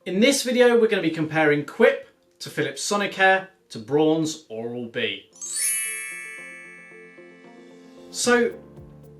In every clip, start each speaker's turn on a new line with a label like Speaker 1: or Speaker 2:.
Speaker 1: In this video, we're going to be comparing Quip to Philips Sonicare to Braun's Oral-B. So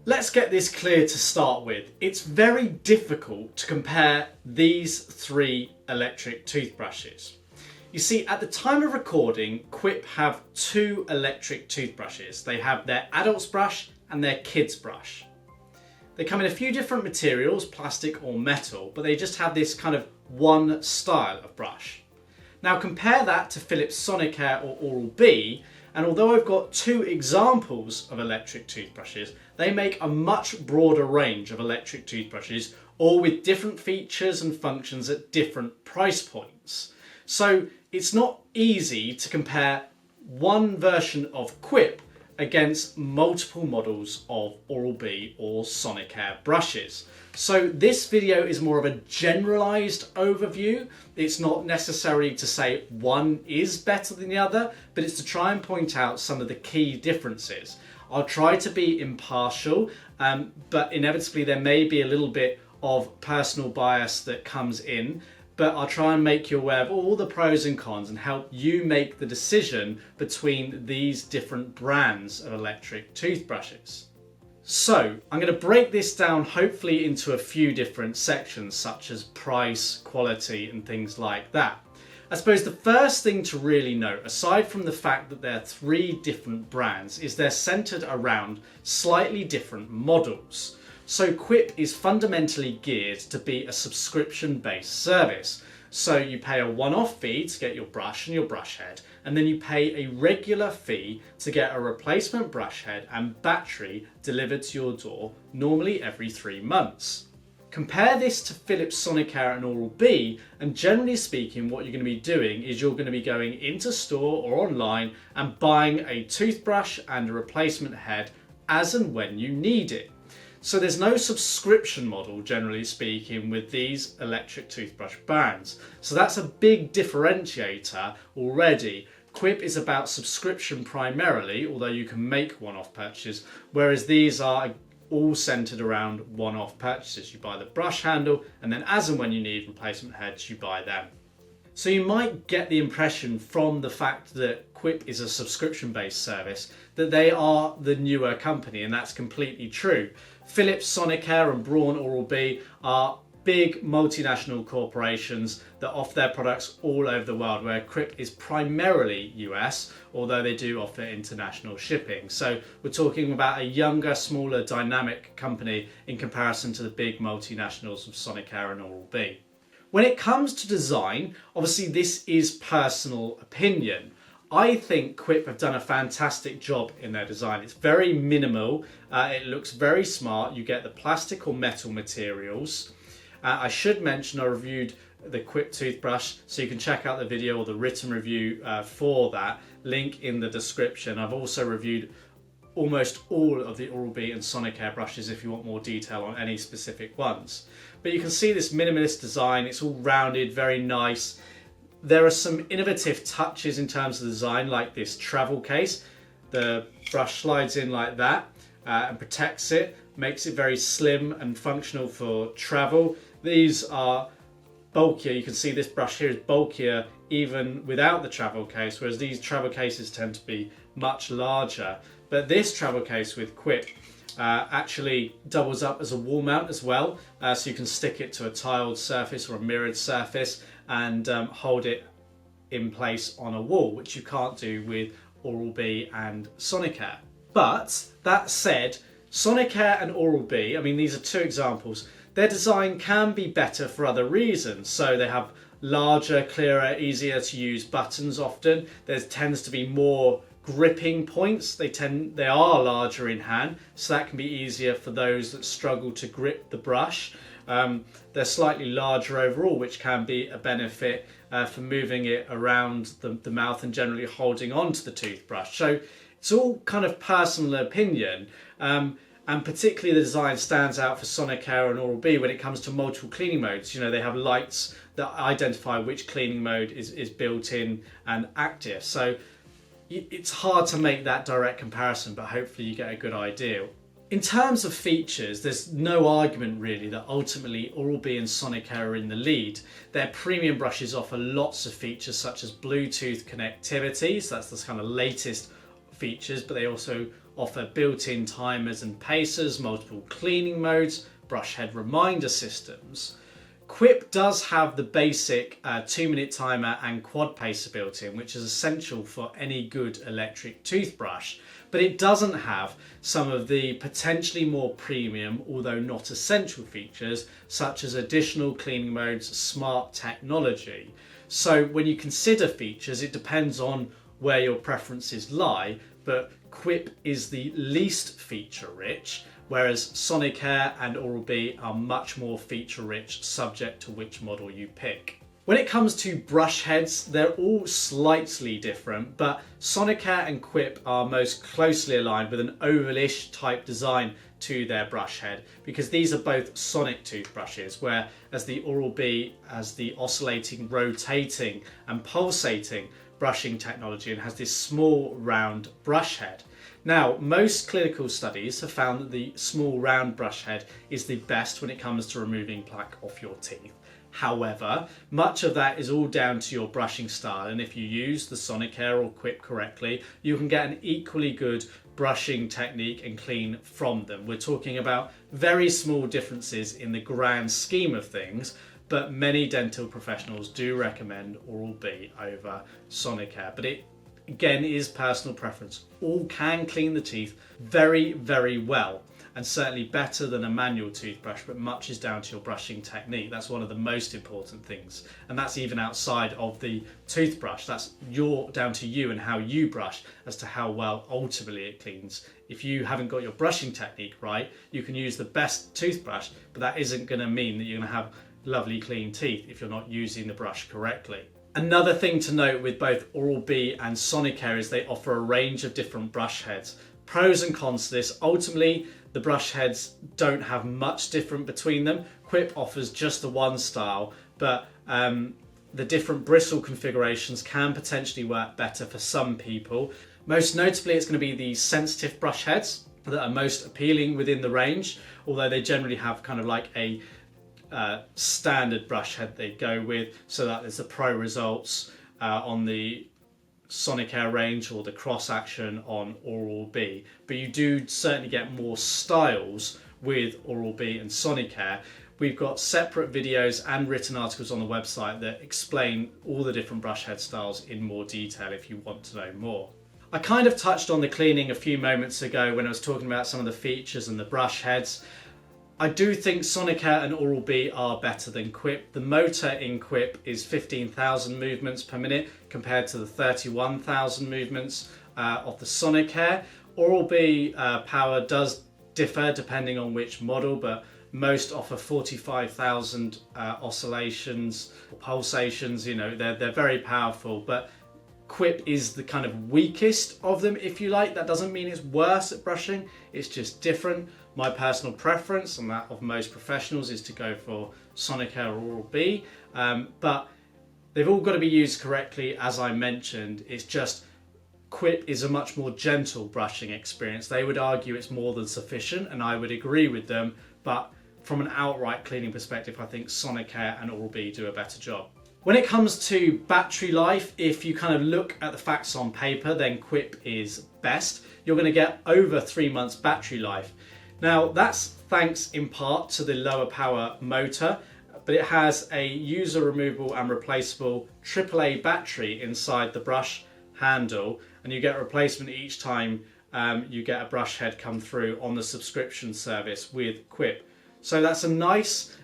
Speaker 1: let's get this clear to start with. It's very difficult to compare these three electric toothbrushes. You see, at the time of recording, Quip have two electric toothbrushes. They have their adult's brush and their kid's brush. They come in a few different materials, plastic or metal, but they just have this kind of one style of brush. Now compare that to Philips Sonicare or Oral-B, and although I've got two examples of electric toothbrushes, they make a much broader range of electric toothbrushes, all with different features and functions at different price points. So it's not easy to compare one version of Quip against multiple models of Oral-B or Sonicare brushes. So this video is more of a generalized overview. It's not necessary to say one is better than the other, but it's to try and point out some of the key differences. I'll try to be impartial, but inevitably there may be a little bit of personal bias that comes in, but I'll try and make you aware of all the pros and cons and help you make the decision between these different brands of electric toothbrushes. So I'm going to break this down hopefully into a few different sections such as price, quality and things like that. I suppose the first thing to really note, aside from the fact that there are three different brands, is they're centered around slightly different models. So Quip is fundamentally geared to be a subscription-based service. So you pay a one-off fee to get your brush and your brush head, and then you pay a regular fee to get a replacement brush head and battery delivered to your door, normally every 3 months. Compare this to Philips Sonicare and Oral-B, and generally speaking what you're going to be doing is you're going to be going into store or online and buying a toothbrush and a replacement head as and when you need it. So there's no subscription model, generally speaking, with these electric toothbrush brands. So that's a big differentiator already. Quip is about subscription primarily, although you can make one-off purchases, whereas these are all centered around one-off purchases. You buy the brush handle, and then as and when you need replacement heads, you buy them. So you might get the impression from the fact that Quip is a subscription-based service that they are the newer company, and that's completely true. Philips, Sonicare and Braun Oral-B are big multinational corporations that offer their products all over the world, where Quip is primarily US, although they do offer international shipping. So we're talking about a younger, smaller, dynamic company in comparison to the big multinationals of Sonicare and Oral-B. When it comes to design, obviously this is personal opinion. I think Quip have done a fantastic job in their design. It's very minimal, it looks very smart. You get the plastic or metal materials. I should mention I reviewed the Quip toothbrush, so you can check out the video or the written review for that, link in the description. I've also reviewed almost all of the Oral-B and Sonicare brushes if you want more detail on any specific ones. But you can see this minimalist design, it's all rounded, very nice. There are some innovative touches in terms of the design, like this travel case. The brush slides in like that and protects it, makes it very slim and functional for travel. These are bulkier. You can see this brush here is bulkier even without the travel case, whereas these travel cases tend to be much larger. But this travel case with Quip actually doubles up as a wall mount as well, so you can stick it to a tiled surface or a mirrored surface and hold it in place on a wall, which you can't do with Oral-B and Sonicare. But that said, Sonicare and Oral-B, I mean these are two examples, their design can be better for other reasons. So they have larger, clearer, easier to use buttons often. There tends to be more gripping points. They are larger in hand, so that can be easier for those that struggle to grip the brush. They're slightly larger overall, which can be a benefit for moving it around the mouth and generally holding on to the toothbrush. So it's all kind of personal opinion, and particularly the design stands out for Sonicare and Oral-B when it comes to multiple cleaning modes. You know, they have lights that identify which cleaning mode is built in and active. So it's hard to make that direct comparison, but hopefully you get a good idea. In terms of features, there's no argument really that ultimately Oral-B and Sonicare are in the lead. Their premium brushes offer lots of features such as Bluetooth connectivity, so that's the kind of latest features, but they also offer built-in timers and pacers, multiple cleaning modes, brush head reminder systems. Quip does have the basic 2-minute timer and quad pacer built in, which is essential for any good electric toothbrush, but it doesn't have some of the potentially more premium, although not essential features, such as additional cleaning modes, smart technology. So when you consider features, it depends on where your preferences lie, but Quip is the least feature rich, whereas Sonicare and Oral-B are much more feature rich, subject to which model you pick. When it comes to brush heads, they're all slightly different, but Sonicare and Quip are most closely aligned with an ovalish type design to their brush head, because these are both sonic toothbrushes, whereas the Oral-B has the oscillating, rotating and pulsating brushing technology and has this small round brush head. Now, most clinical studies have found that the small round brush head is the best when it comes to removing plaque off your teeth. However, much of that is all down to your brushing style, and if you use the Sonicare or Quip correctly, you can get an equally good brushing technique and clean from them. We're talking about very small differences in the grand scheme of things, but many dental professionals do recommend Oral-B over Sonicare. But it, again, is personal preference. All can clean the teeth very, very well, and certainly better than a manual toothbrush, but much is down to your brushing technique. That's one of the most important things, and that's even outside of the toothbrush. That's down to you and how you brush as to how well ultimately it cleans. If you haven't got your brushing technique right, you can use the best toothbrush, but that isn't going to mean that you're going to have lovely clean teeth if you're not using the brush correctly. Another thing to note with both Oral-B and Sonicare is they offer a range of different brush heads. Pros and cons to this: ultimately the brush heads don't have much different between them. Quip offers just the one style, but the different bristle configurations can potentially work better for some people. Most notably, it's going to be the sensitive brush heads that are most appealing within the range, although they generally have kind of like a standard brush head they go with, so that there's the pro results on the Sonicare range or the cross action on Oral-B, but you do certainly get more styles with Oral-B and Sonicare. We've got separate videos and written articles on the website that explain all the different brush head styles in more detail if you want to know more. I kind of touched on the cleaning a few moments ago when I was talking about some of the features and the brush heads. I do think Sonicare and Oral-B are better than Quip. The motor in Quip is 15,000 movements per minute compared to the 31,000 movements of the Sonicare. Oral-B power does differ depending on which model, but most offer 45,000 oscillations, or pulsations. You know, they're very powerful, but Quip is the kind of weakest of them, if you like. That doesn't mean it's worse at brushing, it's just different. My personal preference, and that of most professionals, is to go for Sonicare or Oral-B, but they've all got to be used correctly, as I mentioned. It's just Quip is a much more gentle brushing experience. They would argue it's more than sufficient, and I would agree with them, but from an outright cleaning perspective, I think Sonicare and Oral-B do a better job. When it comes to battery life, if you kind of look at the facts on paper, then Quip is best. You're going to get over 3 months battery life. Now, that's thanks in part to the lower power motor, but it has a user removable and replaceable AAA battery inside the brush handle, and you get a replacement each time you get a brush head come through on the subscription service with Quip. So that's a nice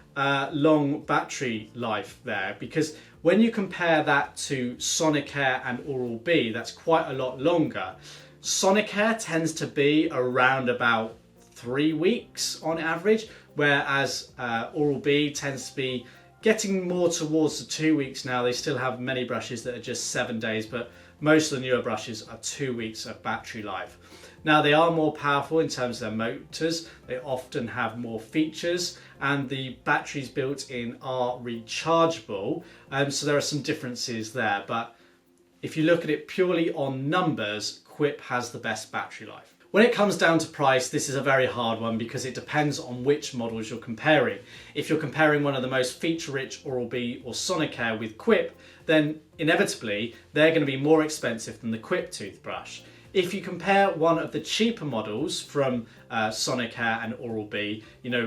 Speaker 1: long battery life there, because when you compare that to Sonicare and Oral-B, that's quite a lot longer. Sonicare tends to be around about 3 weeks on average, whereas Oral-B tends to be getting more towards the 2 weeks now. They still have many brushes that are just 7 days, but most of the newer brushes are 2 weeks of battery life. Now, they are more powerful in terms of their motors. They often have more features, and the batteries built in are rechargeable. So there are some differences there, but if you look at it purely on numbers, Quip has the best battery life. When it comes down to price, this is a very hard one because it depends on which models you're comparing. If you're comparing one of the most feature-rich Oral-B or Sonicare with Quip, then inevitably they're going to be more expensive than the Quip toothbrush. If you compare one of the cheaper models from Sonicare and Oral-B,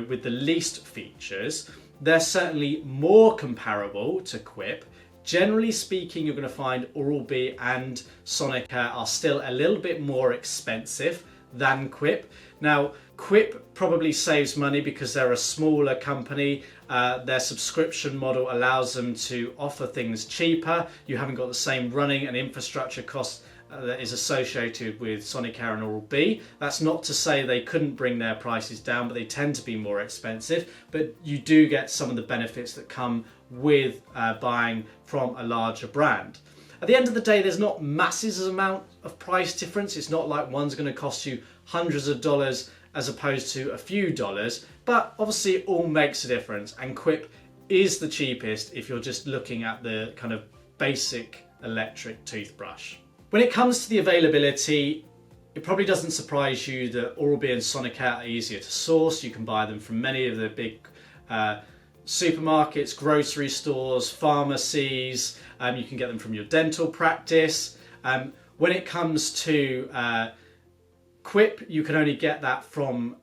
Speaker 1: with the least features, they're certainly more comparable to Quip. Generally speaking, you're going to find Oral-B and Sonicare are still a little bit more expensive than Quip. Now, Quip probably saves money because they're a smaller company. Their subscription model allows them to offer things cheaper. You haven't got the same running and infrastructure costs that is associated with Sonicare and Oral-B. That's not to say they couldn't bring their prices down, but they tend to be more expensive. But you do get some of the benefits that come with buying from a larger brand. At the end of the day, there's not massive amount of price difference. It's not like one's going to cost you hundreds of dollars as opposed to a few dollars, but obviously it all makes a difference, and Quip is the cheapest if you're just looking at the kind of basic electric toothbrush. When it comes to the availability, it probably doesn't surprise you that Oral-B and Sonicare are easier to source. You can buy them from many of the big supermarkets, grocery stores, pharmacies. You can get them from your dental practice. When it comes to Quip, you can only get that from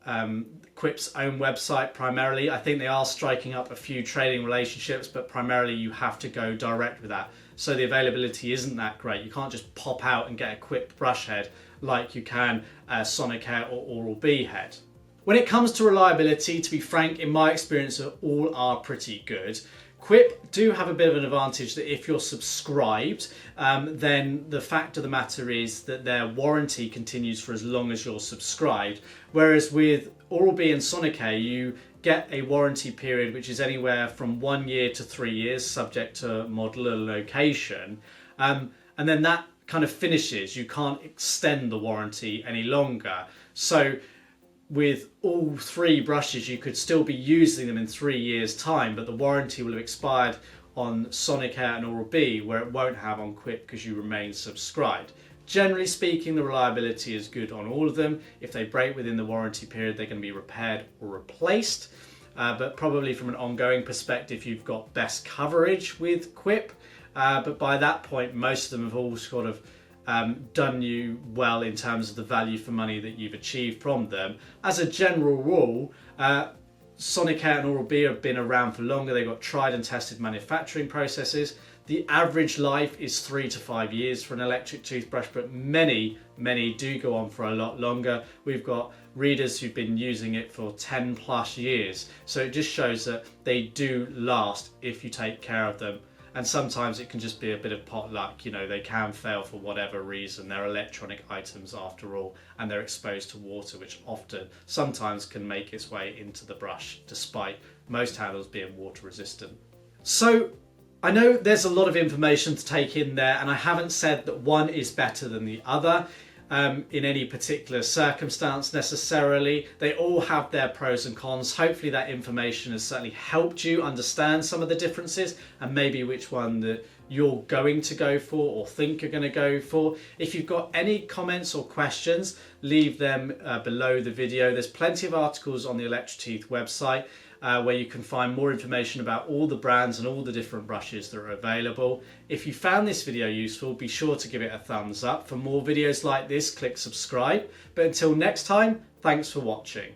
Speaker 1: Quip's own website primarily. I think they are striking up a few trading relationships, but primarily you have to go direct with that. So the availability isn't that great. You can't just pop out and get a Quip brush head like you can a Sonicare or Oral-B head. When it comes to reliability, to be frank, in my experience, all are pretty good. Quip do have a bit of an advantage that if you're subscribed, then the fact of the matter is that their warranty continues for as long as you're subscribed. Whereas with Oral-B and Sonicare, you get a warranty period which is anywhere from 1 year to 3 years, subject to model or location. And then that kind of finishes. You can't extend the warranty any longer. So with all three brushes, you could still be using them in 3 years' time, but the warranty will have expired on Sonicare and Oral-B, where it won't have on Quip because you remain subscribed. Generally speaking, the reliability is good on all of them. If they break within the warranty period, they're going to be repaired or replaced. But probably from an ongoing perspective, you've got best coverage with Quip. But by that point, most of them have all sort of done you well in terms of the value for money that you've achieved from them. As a general rule, Sonicare and Oral-B have been around for longer. They've got tried and tested manufacturing processes. The average life is 3 to 5 years for an electric toothbrush, but many do go on for a lot longer. We've got readers who've been using it for 10 plus years. So it just shows that they do last if you take care of them. And sometimes it can just be a bit of pot luck. They can fail for whatever reason. They're electronic items after all, and they're exposed to water, which sometimes can make its way into the brush, despite most handles being water resistant. So I know there's a lot of information to take in there, and I haven't said that one is better than the other in any particular circumstance necessarily. They all have their pros and cons. Hopefully that information has certainly helped you understand some of the differences and maybe which one that you're going to go for or think you're going to go for. If you've got any comments or questions, leave them below the video. There's plenty of articles on the electricteeth website where you can find more information about all the brands and all the different brushes that are available. If you found this video useful, be sure to give it a thumbs up. For more videos like this, click subscribe. But until next time, thanks for watching.